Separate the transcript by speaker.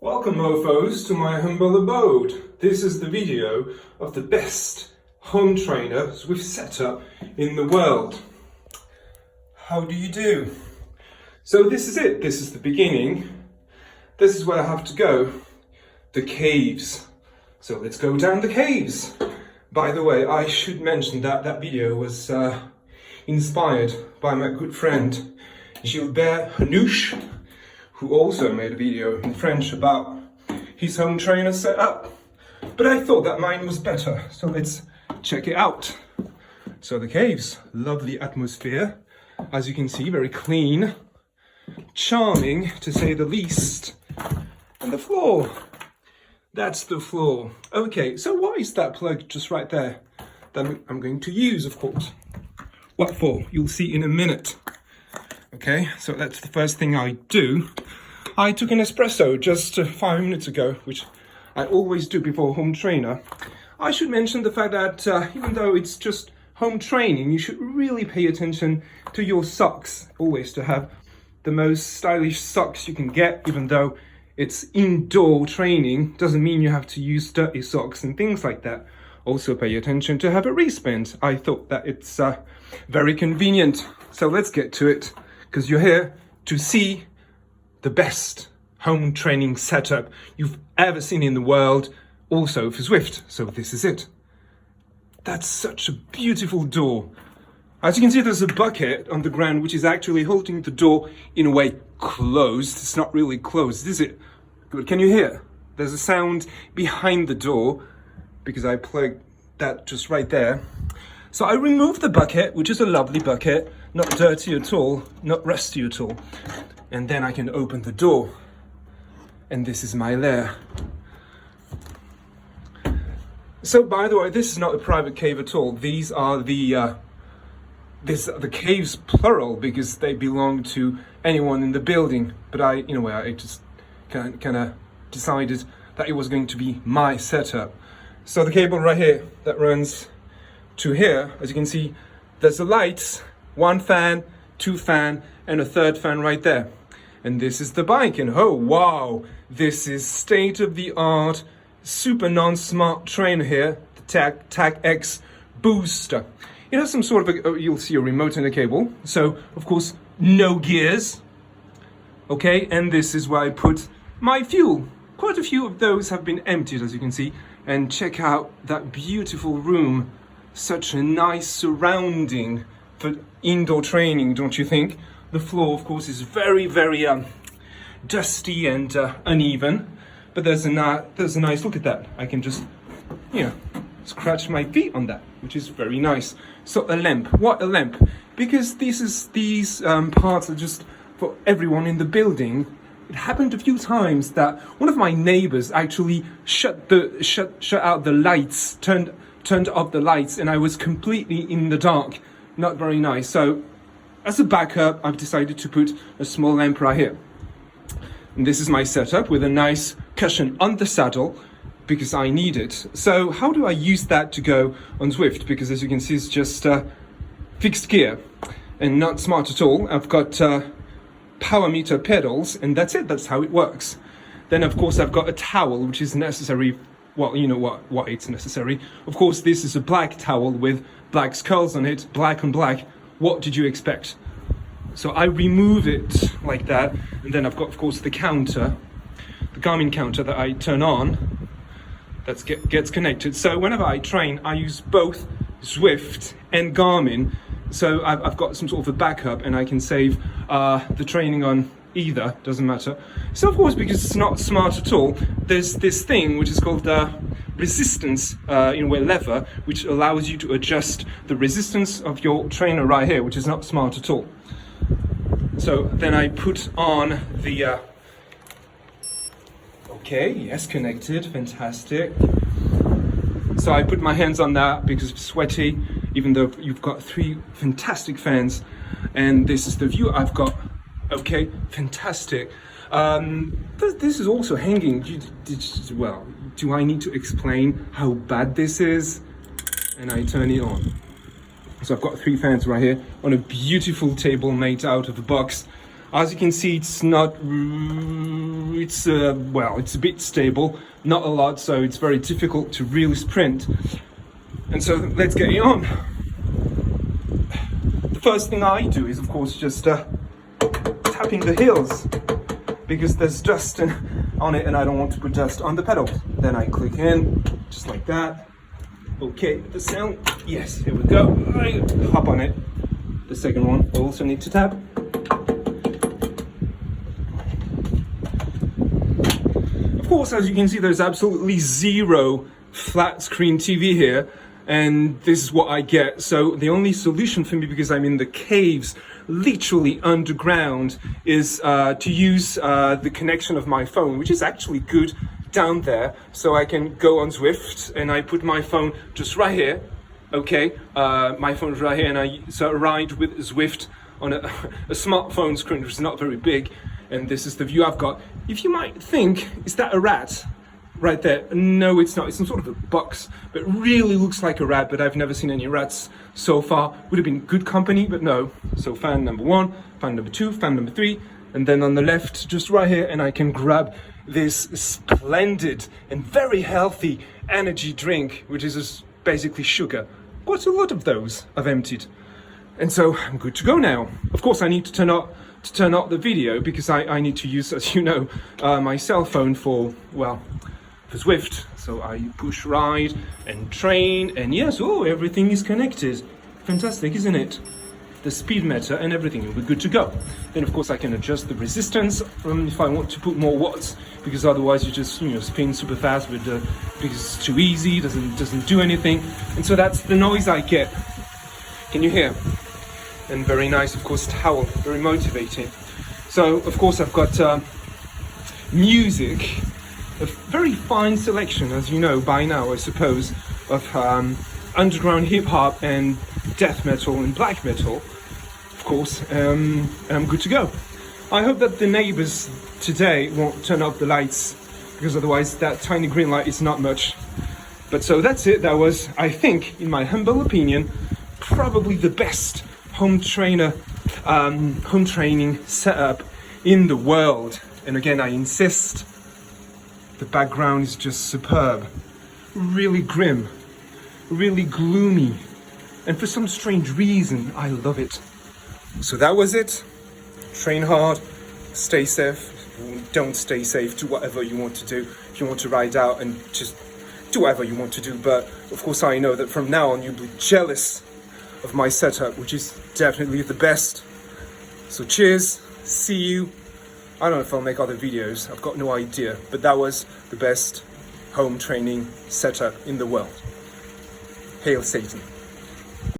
Speaker 1: Welcome mofos to my humble abode. This is the video of the best home trainer Zwift setup in the world. How do you do? So this is it, this is the beginning. This is where I have to go. The caves. So let's go down the caves. By the way, I should mention that that video was inspired by my good friend Gilbert Hanouche, who also made a video in French about his home trainer setup. But I thought that mine was better, so let's check it out. So the caves, lovely atmosphere. As you can see, very clean, charming to say the least. And the floor, that's the floor. Okay, so why is that plug just right there that I'm going to use, of course? What for? You'll see in a minute. Okay, so that's the first thing I do. I took an espresso just 5 minutes ago, which I always do before home trainer. I should mention the fact that even though it's just home training, you should really pay attention to your socks. Always to have the most stylish socks you can get, even though it's indoor training. Doesn't mean you have to use dirty socks and things like that. Also pay attention to have a wristband. I thought that it's very convenient. So let's get to it, because you're here to see the best home training setup you've ever seen in the world, also for Zwift. So this is it. That's such a beautiful door. As you can see, there's a bucket on the ground which is actually holding the door in a way closed. It's not really closed, is it? Good. Can you hear? There's a sound behind the door because I plugged that just right there. So I removed the bucket, which is a lovely bucket, not dirty at all, not rusty at all. And then I can open the door. And this is my lair. So by the way, this is not a private cave at all. These are the caves plural because they belong to anyone in the building. But in a way, I just kind of decided that it was going to be my setup. So the cable right here that runs to here, as you can see, there's the lights, 1 fan, 2 fan, and a 3rd fan right there. And this is the bike, and oh wow, this is state-of-the-art, super non-smart trainer here, the Tag X Booster. It has some sort of you'll see a remote in the cable, so of course no gears. Okay, and this is where I put my fuel. Quite a few of those have been emptied, as you can see, and check out that beautiful room. Such a nice surrounding for indoor training, don't you think? The floor, of course, is very, very dusty and uneven, but there's a nice look at that. I can just, scratch my feet on that, which is very nice. So a lamp. What a lamp? Because these parts are just for everyone in the building. It happened a few times that one of my neighbors actually shut out the lights, turned off the lights, and I was completely in the dark. Not very nice. So as a backup, I've decided to put a small lamp right here. And this is my setup with a nice cushion on the saddle because I need it. So how do I use that to go on Zwift? Because as you can see, it's just fixed gear and not smart at all. I've got power meter pedals, and that's it. That's how it works. Then of course I've got a towel, which is necessary. Well, you know why it's necessary. Of course, this is a black towel with black skulls on it, black on black. What did you expect? So I remove it like that, and then I've got, of course, the counter, the Garmin counter that I turn on, that gets connected. So whenever I train, I use both Zwift and Garmin. So I've got some sort of a backup, and I can save the training on either, doesn't matter. So of course, because it's not smart at all, there's this thing which is called the resistance lever, which allows you to adjust the resistance of your trainer right here, which is not smart at all. So then I put on the okay, yes, connected, fantastic. So I put my hands on that because it's sweaty, even though you've got 3 fantastic fans, and this is the view I've got. Okay, fantastic. This is also hanging. Do I need to explain how bad this is? And I turn it on. So I've got 3 fans right here on a beautiful table made out of a box. As you can see, it's not, well, it's a bit stable, not a lot, so it's very difficult to really sprint. And so let's get it on. The first thing I do is, of course, just tapping the heels, because there's dust on it and I don't want to put dust on the pedals. Then I click in, just like that. Okay, the sound, yes, here we go. I hop on it. The second one, I also need to tap. Of course, as you can see, there's absolutely zero flat screen TV here, and this is what I get. So the only solution for me, because I'm in the caves, literally underground, is to use the connection of my phone, which is actually good down there. So I can go on Zwift and I put my phone just right here. Okay, my phone's right here, and I ride with Zwift on a smartphone screen, which is not very big, and this is the view I've got. If you might think, is that a rat right there? No, it's not. It's some sort of a box, but it really looks like a rat, but I've never seen any rats so far. Would have been good company, but no. So fan number 1, fan number 2, fan number 3, and then on the left, just right here, and I can grab this splendid and very healthy energy drink, which is just basically sugar. Quite a lot of those I've emptied. And so I'm good to go now. Of course, I need to turn out the video, because I need to use, as you know, my cell phone for Zwift. So I push ride and train, and yes, everything is connected. Fantastic, isn't it? The speed meter and everything, and we're good to go. Then of course I can adjust the resistance if I want to put more watts, because otherwise you just spin super fast because it's too easy, doesn't do anything. And so that's the noise I get. Can you hear? And very nice, of course, towel, very motivating. So of course I've got music, a very fine selection, as you know by now, I suppose, of underground hip hop and death metal and black metal, of course, and I'm good to go. I hope that the neighbors today won't turn off the lights, because otherwise that tiny green light is not much. But so that's it. That was, I think, in my humble opinion, probably the best home training setup in the world. And again, I insist, the background is just superb, really grim, really gloomy, and for some strange reason I love it. So that was it. Train hard, stay safe, don't stay safe, do whatever you want to do. If you want to ride out, and just do whatever you want to do, but of course I know that from now on you'll be jealous of my setup, which is definitely the best. So cheers, see you. I don't know if I'll make other videos, I've got no idea, but that was the best home training setup in the world. Hail Satan.